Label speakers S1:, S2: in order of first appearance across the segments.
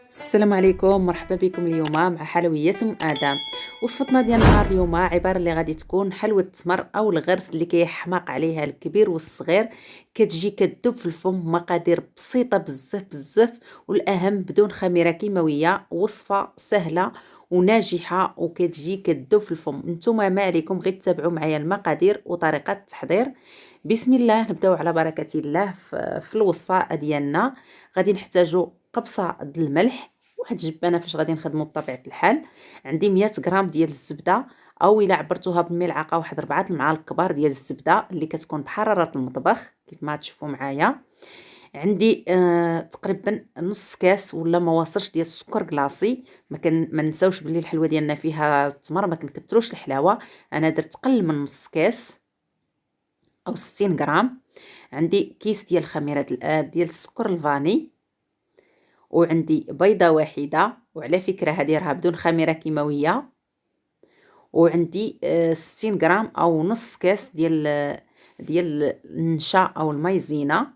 S1: السلام عليكم، مرحبا بكم اليوم مع حلويات ادم. وصفتنا ديال نهار اليوم عباره اللي غادي تكون حلوه التمر او الغرس اللي كيحماق عليها الكبير والصغير. كتجي كتذوب في الفم، مقادير بسيطه بزاف بزاف، والاهم بدون خميره كيماويه. وصفه سهله وناجحه وكتجي كتذوب في الفم. نتوما ما عليكم غير تتابعوا معايا المقادير وطريقه التحضير. بسم الله، نبداو على بركه الله في الوصفه ديالنا. غادي نحتاجو قبصه ديال الملح، واحد جبانه فاش غادي نخدموا بطبيعه الحال. عندي 100 غرام ديال الزبده، او الا عبرتوها بالملعقه واحد 4 المعالق كبار ديال الزبده اللي كتكون بحراره المطبخ كيف ما تشوفوا معايا. عندي تقريبا نص كاس ولا ما واصلش ديال السكر كلاصي. ما نساوش بلي الحلوه ديالنا فيها التمر، ما كنكثروش الحلاوه. انا درت قل من نص كاس او 60 غرام. عندي كيس ديال خميره ديال السكر الفاني، وعندي بيضه واحده، وعلى فكره هذه راها بدون خميره كيماويه. وعندي 60 غرام او نص كاس ديال النشا او المايزينا.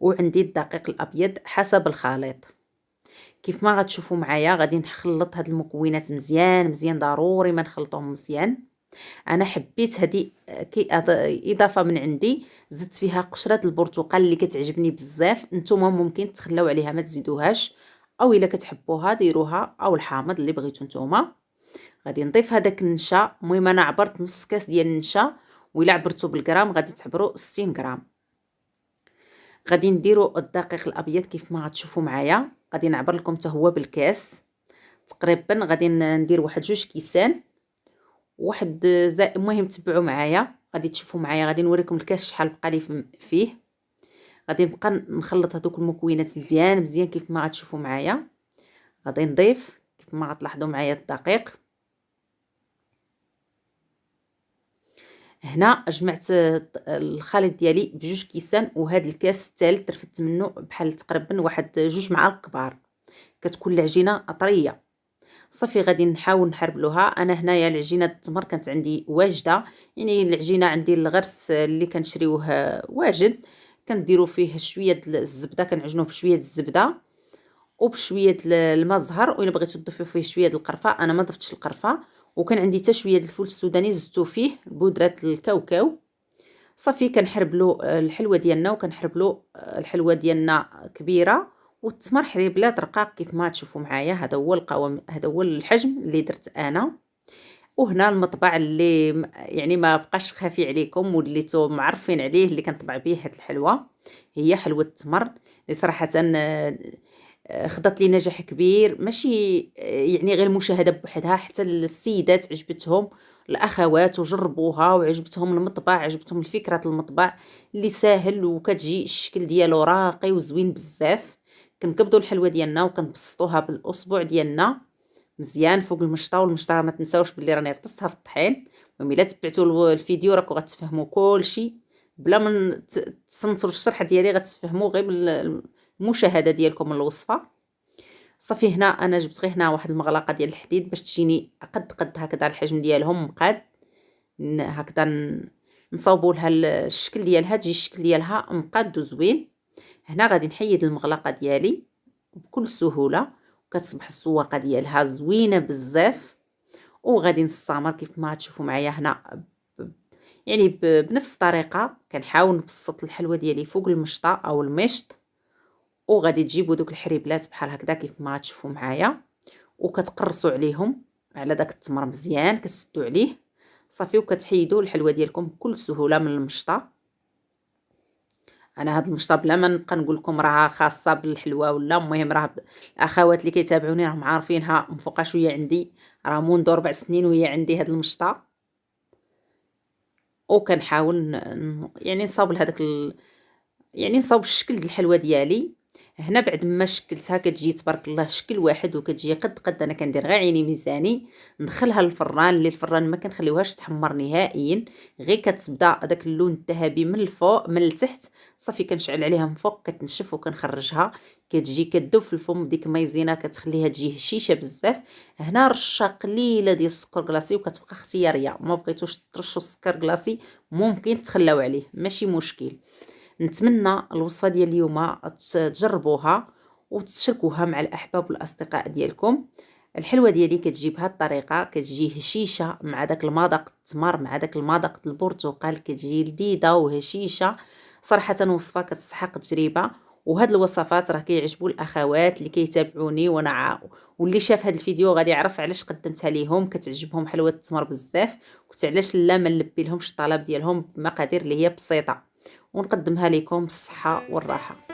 S1: وعندي الدقيق الابيض حسب الخليط. كيف ما غتشوفوا معايا غادي نخلط هاد المكونات مزيان مزيان، ضروري ما نخلطوهم مزيان. انا حبيت هذه اضافه من عندي، زدت فيها قشره البرتقال اللي كتعجبني بزاف. نتوما ممكن تخليو عليها ما تزيدوهاش، او الا كتحبوها ديروها، او الحامض اللي بغيتو نتوما. غادي نضيف هذاك النشا. المهم انا عبرت نص كاس ديال النشا، وإلا عبرتو بالغرام غادي تعبروا 60 غرام. غادي نديروا الدقيق الابيض كيف ما غتشوفوا معايا. غادي نعبر لكم حتى هو بالكاس تقريبا. غادي ندير واحد 2 كيسان واحد المهم تبعوا معايا، غادي تشوفوا معايا. غادي نوريكم الكاس شحال بقى لي فيه. غادي نبقى نخلط هذوك المكونات مزيان مزيان كيف ما غتشوفوا معايا. غادي نضيف كيف ما غتلاحظوا معايا الدقيق. هنا جمعت الخليط ديالي ب2 كيسان، وهذا الكاس الثالث رفدت منه بحال تقريبا واحد 2 معالق كبار. كتكون العجينه طريه. صافي غادي نحاول نحربلوها. انا هنايا العجينه التمر كانت عندي واجده، يعني العجينه عندي الغرس اللي كنشريوه واجد. كنديروا فيه شويه د الزبده، كنعجنوه بشويه الزبده وبشويه الماء الزهر، والا بغيتو تضيفوا فيه شويه القرفه. انا ما ضفتش القرفه. وكان عندي حتى شويه الفول السوداني زدتو فيه بودره الكاوكاو. صافي كنحربلو الحلوه ديالنا، وكنحربلو الحلوه ديالنا كبيره، والتمر حريبلات رقاق كيف ما تشوفوا معايا. هذا هو القوام، هذا هو الحجم اللي درت انا. وهنا المطبع اللي يعني ما بقاش خافي عليكم، وليتو معرفين عليه، اللي كنطبع به هاد الحلوه. هي حلوه التمر اللي صراحه خضت لي نجاح كبير. ماشي يعني غير المشاهده بوحدها، حتى السيدات عجبتهم، الاخوات وجربوها وعجبتهم المطبع، عجبتهم الفكره المطبع اللي ساهل، وكتجي الشكل ديالو راقي وزوين بزاف. كنقبضوا الحلوه ديالنا وكنبسطوها بالاصبع ديالنا مزيان فوق المشطه. والمشطه ما تنساوش باللي راني غطستها في الطحين. المهم الا تبعتوا الفيديو راكم غتفهموا كلشي بلا ما تصنتوا الشرح ديالي، غتفهموا غير بالمشاهده ديالكم الوصفه. صافي هنا انا جبت غير هنا واحد المغلقه ديال الحديد باش تجيني قد هكذا الحجم ديالهم مقاد. هكذا نصاوبوا لها الشكل ديالها، تجي الشكل ديالها مقاد وزوين. هنا غادي نحيد المغلقه ديالي بكل سهوله، وكتصبح السواقه ديالها زوينه بزاف. وغادي نستمر كيف ما تشوفوا معايا هنا يعني بنفس الطريقه. كنحاول نبسط الحلوه ديالي فوق المشطه او المشط، وغادي تجيبوا دوك الحريبلات بحال هكذا كيف ما تشوفوا معايا، وكتقرصوا عليهم على داك التمر مزيان، كتسدوا عليه. صافي وكتحيدوا الحلوه ديالكم بكل سهوله من المشطه. انا هاد المشطه بلا ما نبقى نقول لكم راها خاصه بالحلوه ولا، المهم راه الاخوات اللي كيتابعوني راهم عارفينها مفوقه شويه عندي، راه منذ 4 سنين وهي عندي هاد المشطه. وكنحاول يعني نصاوب لهداك يعني نصاوب الشكل ديال الحلوه ديالي. هنا بعد ما شكلتها كتجي تبارك الله شكل واحد، وكتجي قد انا كندير غير عيني ميزاني. ندخلها للفران، اللي الفران ما كنخليوهاش تحمر نهائيا، غير كتبدا داك اللون الذهبي من الفوق من التحت. صافي كنشعل عليها من فوق كتنشف، وكنخرجها. كتجي كتذوب في الفم ديك مايزينا، كتخليها تجي هشيشه بزاف. هنا رشه قليله ديال السكر كلاصي، وكتبقى اختياريه. ما بغيتوش ترشوا السكر كلاصي ممكن تخلاو عليه، ماشي مشكل. نتمنى الوصفه ديال اليوم تجربوها وتشاركوها مع الاحباب والاصدقاء ديالكم. الحلوه ديالي كتجي بهذه الطريقه، كتجي هشيشه مع داك المذاق التمر مع داك المذاق البرتقال، كتجي لذيذه وهشيشه. صراحه وصفه كتستحق تجربه، وهاد الوصفات راه كيعجبوا الاخوات اللي كيتابعوني واللي شاف هاد الفيديو غادي يعرف علاش قدمتها ليهم. كتعجبهم حلوه التمر بزاف، قلت علاش لا ما نلبي لهمش الطلب ديالهم بمقادير اللي هي بسيطه ونقدمها لكم بالصحه والراحه.